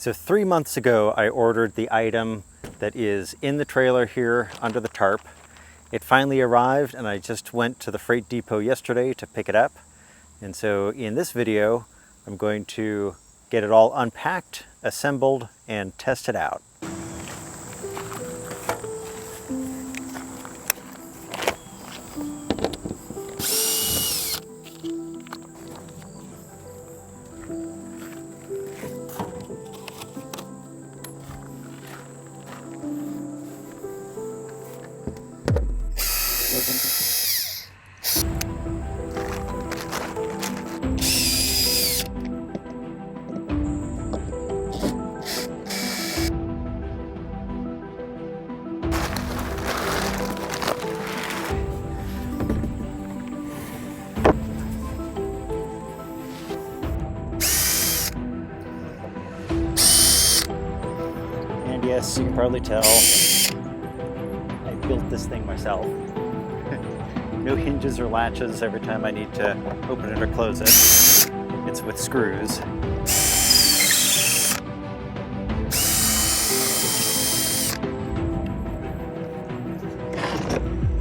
So 3 months ago, I ordered the item that is in the trailer here under the tarp. It finally arrived and I just went to the freight depot yesterday to pick it up. And so in this video, I'm going to get it all unpacked, assembled, and test it out. Yes, you can probably tell I built this thing myself. No hinges or latches every time I need to open it or close it. It's with screws.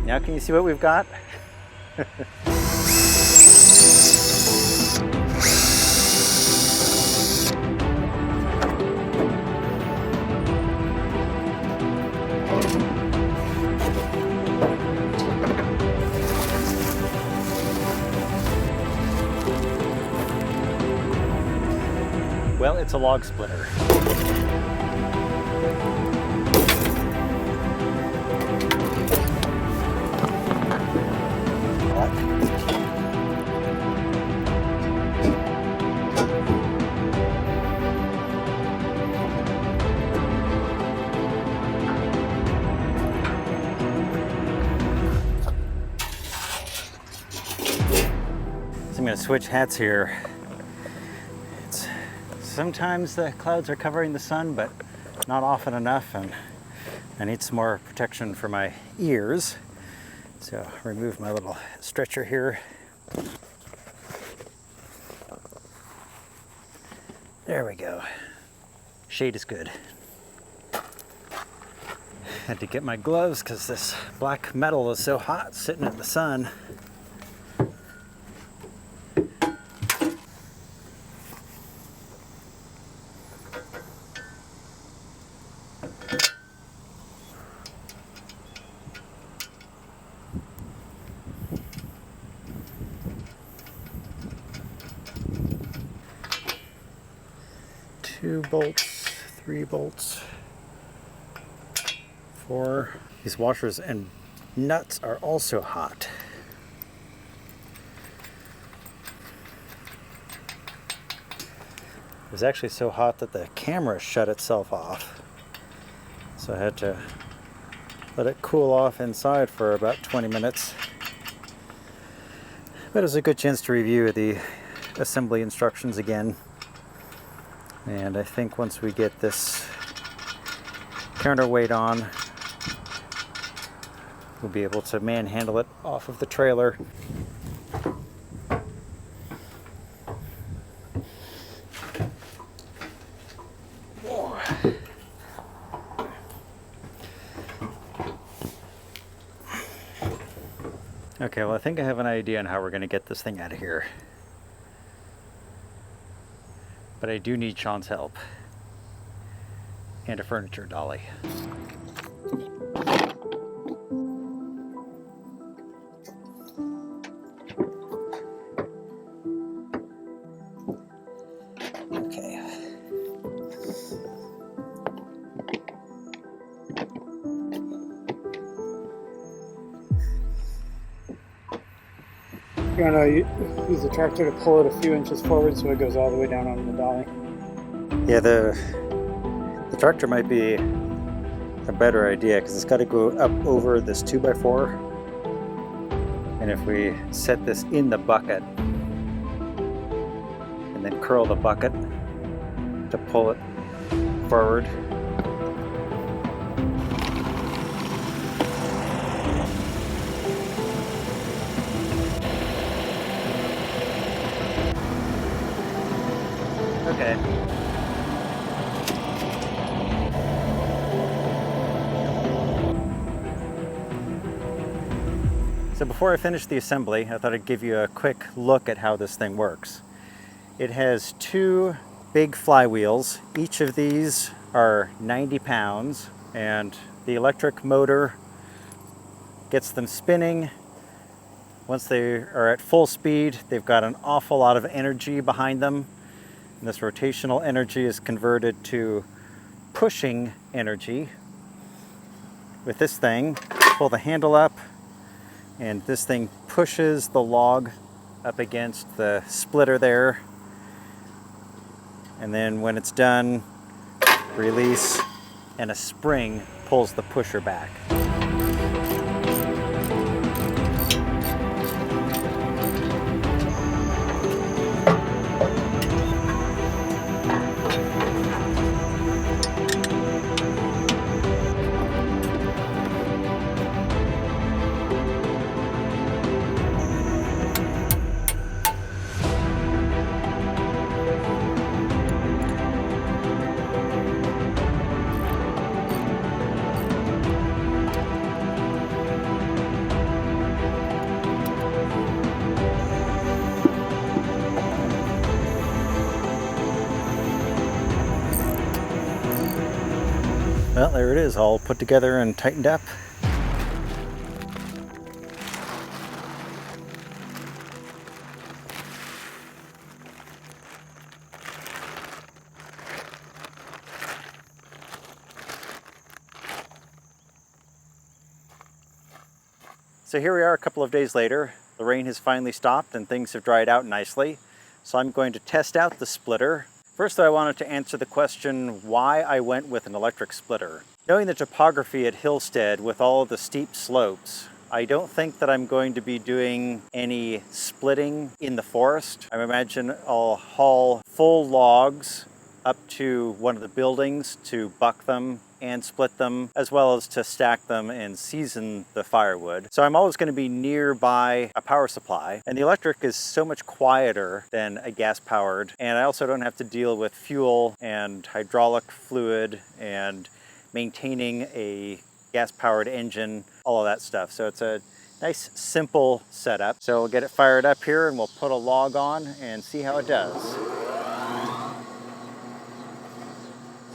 Now can you see what we've got? Well, it's a log splitter. So I'm going to switch hats here. Sometimes the clouds are covering the sun, but not often enough, and I need some more protection for my ears. So remove my little stretcher here. There we go. Shade is good. Had to get my gloves because this black metal is so hot sitting in the sun. Two bolts, 3 bolts, 4. These washers and nuts are also hot. It was actually so hot that the camera shut itself off. So I had to let it cool off inside for about 20 minutes. But it was a good chance to review the assembly instructions again. And I think once we get this counterweight on, we'll be able to manhandle it off of the trailer. Okay, well, I think I have an idea on how we're going to get this thing out of here. But I do need Sean's help. And a furniture dolly. Okay. You're going to use the tractor to pull it a few inches forward so it goes all the way down on the dolly. Yeah, the tractor might be a better idea because it's got to go up over this 2x4. And if we set this in the bucket and then curl the bucket to pull it forward. Okay. So before I finish the assembly, I thought I'd give you a quick look at how this thing works. It has two big flywheels. Each of these are 90 pounds, and the electric motor gets them spinning. Once they are at full speed, they've got an awful lot of energy behind them. And this rotational energy is converted to pushing energy. With this thing, pull the handle up, and this thing pushes the log up against the splitter there. And then when it's done, release, and a spring pulls the pusher back. Well, there it is, all put together and tightened up. So here we are a couple of days later. The rain has finally stopped and things have dried out nicely. So I'm going to test out the splitter. First, I wanted to answer the question why I went with an electric splitter. Knowing the topography at Hillstead with all of the steep slopes, I don't think that I'm going to be doing any splitting in the forest. I imagine I'll haul full logs up to one of the buildings to buck them and split them, as well as to stack them and season the firewood. So I'm always going to be nearby a power supply, and the electric is so much quieter than a gas-powered, and I also don't have to deal with fuel and hydraulic fluid and maintaining a gas-powered engine, all of that stuff. So it's a nice, simple setup. So we'll get it fired up here and we'll put a log on and see how it does.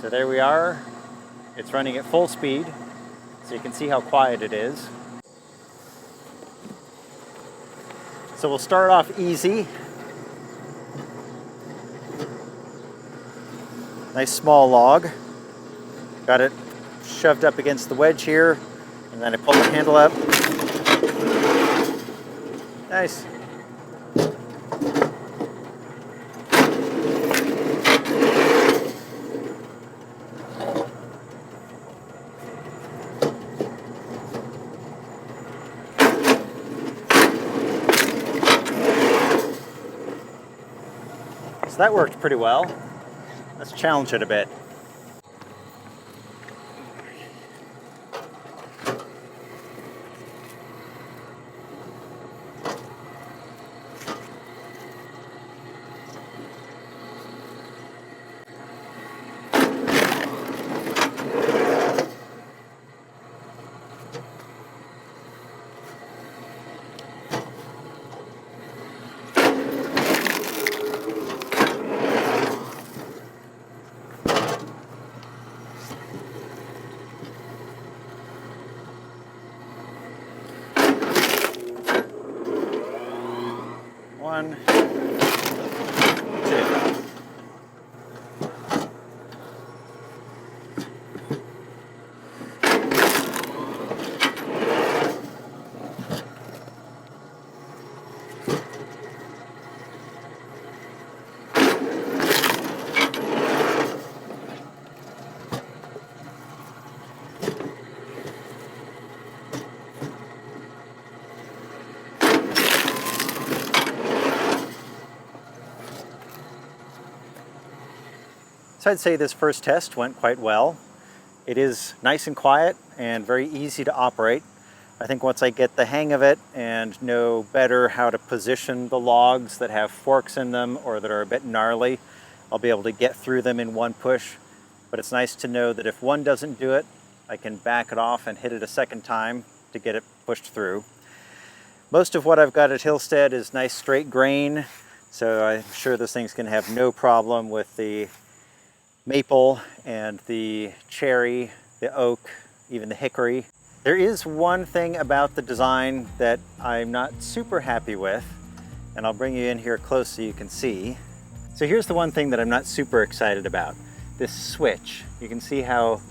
So there we are. It's running at full speed, so you can see how quiet it is. So we'll start off easy. Nice small log. Got it shoved up against the wedge here, and then I pull the handle up. Nice. So that worked pretty well. Let's challenge it a bit. One, two. So I'd say this first test went quite well. It is nice and quiet and very easy to operate. I think once I get the hang of it and know better how to position the logs that have forks in them or that are a bit gnarly, I'll be able to get through them in one push. But it's nice to know that if one doesn't do it, I can back it off and hit it a second time to get it pushed through. Most of what I've got at Hillstead is nice straight grain, so I'm sure this thing's going to have no problem with the maple and the cherry, the oak, even the hickory. There is one thing about the design that I'm not super happy with, and I'll bring you in here close so you can see. So here's the one thing that I'm not super excited about. This switch. You can see how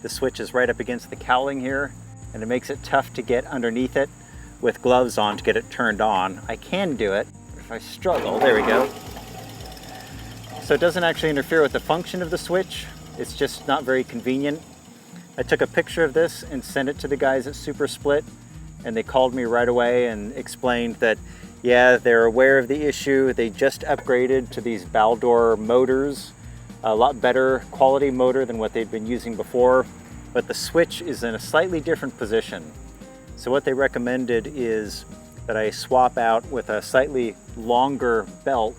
the switch is right up against the cowling here, and it makes it tough to get underneath it with gloves on to get it turned on. I can do it, but if I struggle, there we go. So it doesn't actually interfere with the function of the switch. It's just not very convenient. I took a picture of this and sent it to the guys at SuperSplit, and they called me right away and explained that, yeah, they're aware of the issue. They just upgraded to these Baldor motors, a lot better quality motor than what they'd been using before, but the switch is in a slightly different position. So what they recommended is that I swap out with a slightly longer belt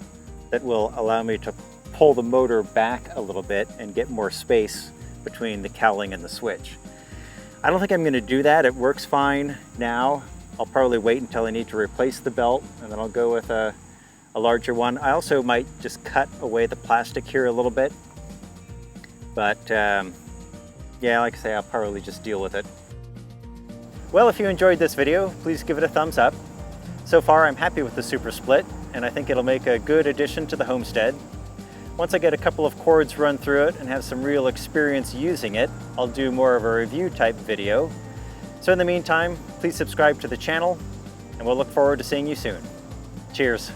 that will allow me to pull the motor back a little bit and get more space between the cowling and the switch. I don't think I'm going to do that. It works fine now. I'll probably wait until I need to replace the belt, and then I'll go with a larger one. I also might just cut away the plastic here a little bit, but yeah, like I say, I'll probably just deal with it. Well, if you enjoyed this video, please give it a thumbs up. So far, I'm happy with the SuperSplit, and I think it'll make a good addition to the homestead. Once I get a couple of cords run through it and have some real experience using it, I'll do more of a review type video. So in the meantime, please subscribe to the channel, and we'll look forward to seeing you soon. Cheers.